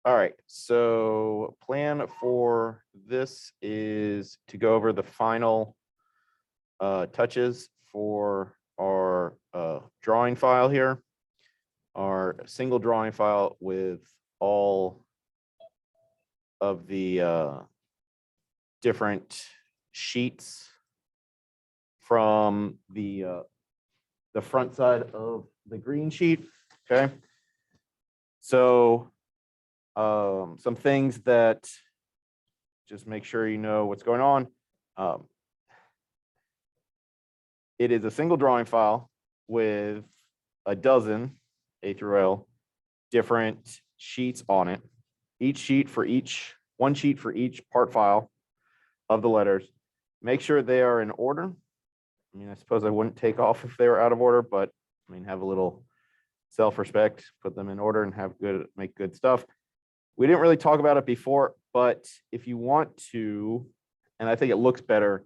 All right, so plan for this is to go over the final touches for our drawing file here, our single drawing file with all of the different sheets from the front side of the green sheet. Okay, so some things that just make sure you know what's going on. It is a single drawing file with a dozen A through L different sheets on it. One sheet for each part file of the letters. Make sure they are in order. I mean, I suppose I wouldn't take off if they were out of order, but I mean, have a little self-respect, put them in order and make good stuff. We didn't really talk about it before, but if you want to, and I think it looks better,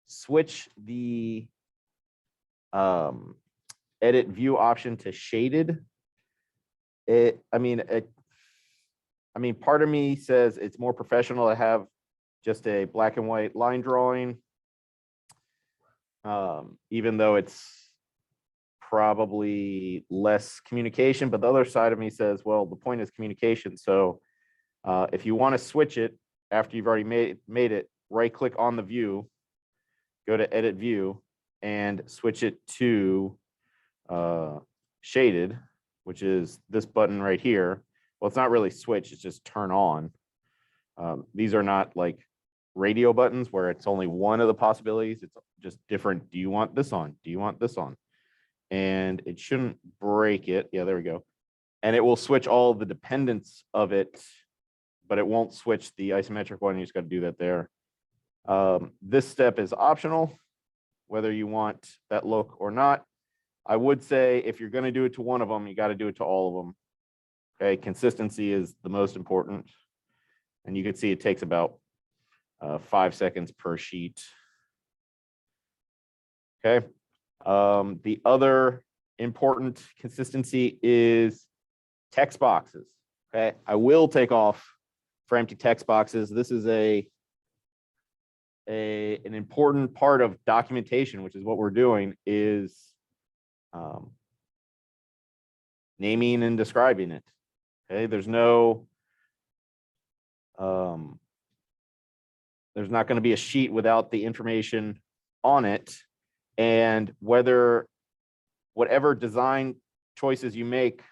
switch the edit view option to shaded. I mean, part of me says it's more professional to have just a black and white line drawing, even though it's probably less communication. But the other side of me says, well, the point is communication. So if you want to switch it after you've already made it, right click on the view, go to edit view, and switch it to shaded, which is this button right here. Well, it's not really switch, it's just turn on. These are not like radio buttons where it's only one of the possibilities. It's just different. Do you want this on? Do you want this on? And it shouldn't break it. Yeah, there we go. And it will switch all the dependents of it, but it won't switch the isometric one. You just got to do that there. This step is optional, whether you want that look or not. I would say if you're going to do it to one of them, you got to do it to all of them. Okay, consistency is the most important. And you can see it takes about 5 seconds per sheet. Okay. The other important consistency is text boxes. Okay, I will take off for empty text boxes. This is an important part of documentation, which is what we're doing, is naming and describing it. Okay, there's not going to be a sheet without the information on it, and whatever design choices you make,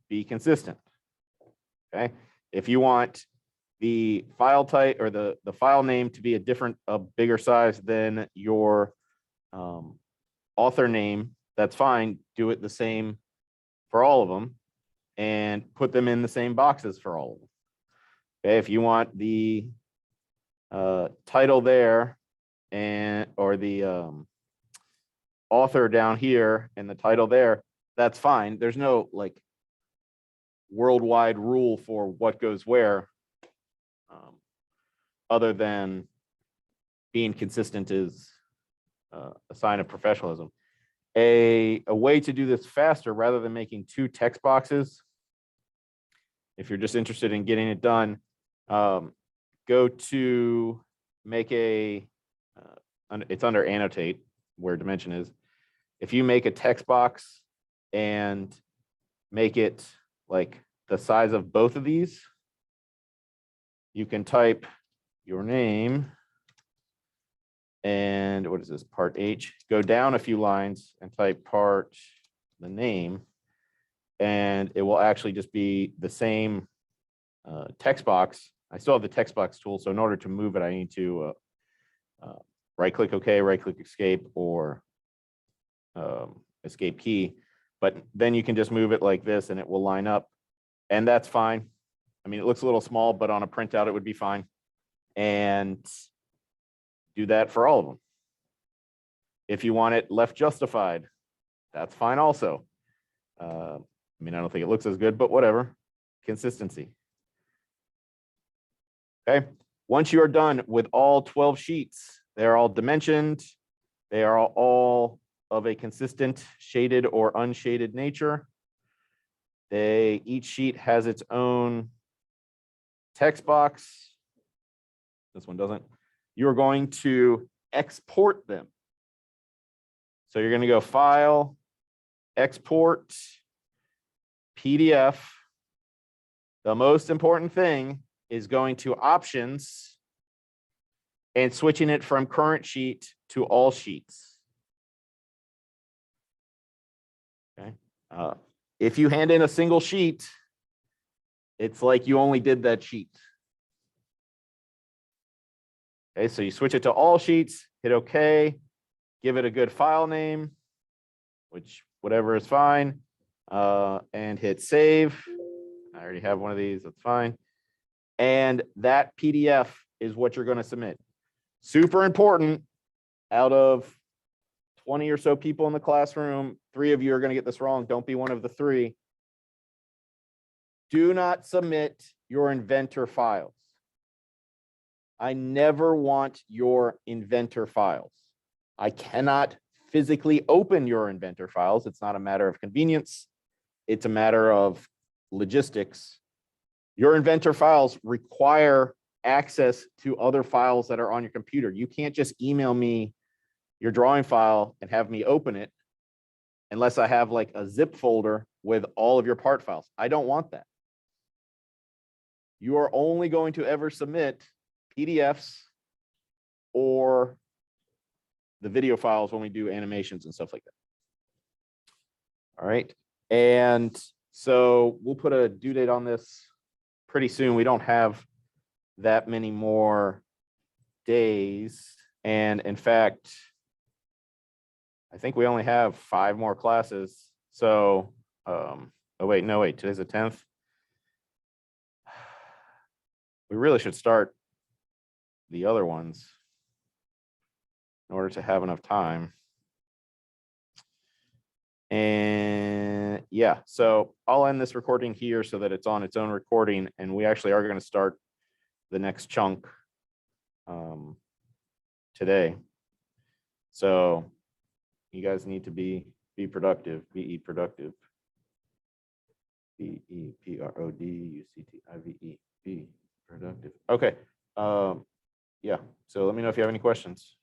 be consistent. Okay, if you want the file type or the file name to be a bigger size than your author name, that's fine. Do it the same for all of them and put them in the same boxes for all of them. Okay, if you want the title there or the author down here and the title there, that's fine. There's no like worldwide rule for what goes where, other than being consistent is a sign of professionalism. A way to do this faster, rather than making 2 text boxes, if you're just interested in getting it done, go to make it's under annotate where dimension is. If you make a text box and make it like the size of both of these, you can type your name and what is this, part H, go down a few lines and type the name, and it will actually just be the same text box. I still have the text box tool, so in order to move it, I need to right click OK, right click escape, or escape key. But then you can just move it like this and it will line up, and that's fine. I mean, it looks a little small, but on a printout it would be fine. And do that for all of them. If you want it left justified, that's fine also. I mean, I don't think it looks as good, but whatever. Consistency. Okay. Once you are done with all 12 sheets, they're all dimensioned. They are all of a consistent shaded or unshaded nature. Each sheet has its own text box, this one doesn't, you're going to export them. So you're going to go File, Export, PDF. The most important thing is going to Options and switching it from current sheet to all sheets. Okay. If you hand in a single sheet, it's like you only did that sheet. Okay, so you switch it to all sheets, hit OK, give it a good file name, which whatever is fine, and hit save. I already have one of these, that's fine. And that PDF is what you're going to submit. Super important. Out of 20 or so people in the classroom, 3 of you are going to get this wrong. Don't be one of the 3. Do not submit your inventor files. I never want your inventor files. I cannot physically open your inventor files. It's not a matter of convenience. It's a matter of logistics. Your inventor files require access to other files that are on your computer. You can't just email me your drawing file and have me open it unless I have like a zip folder with all of your part files. I don't want that. You are only going to ever submit PDFs or the video files when we do animations and stuff like that. All right. And so we'll put a due date on this pretty soon. We don't have that many more days. And in fact, I think we only have 5 more classes. So, oh wait, no, wait, today's the 10th. We really should start the other ones in order to have enough time. And yeah, so I'll end this recording here so that it's on its own recording, and we actually are going to start the next chunk today. So you guys need to be productive, be productive. BEPRODUCTIVE, be productive. Okay. Yeah. So let me know if you have any questions.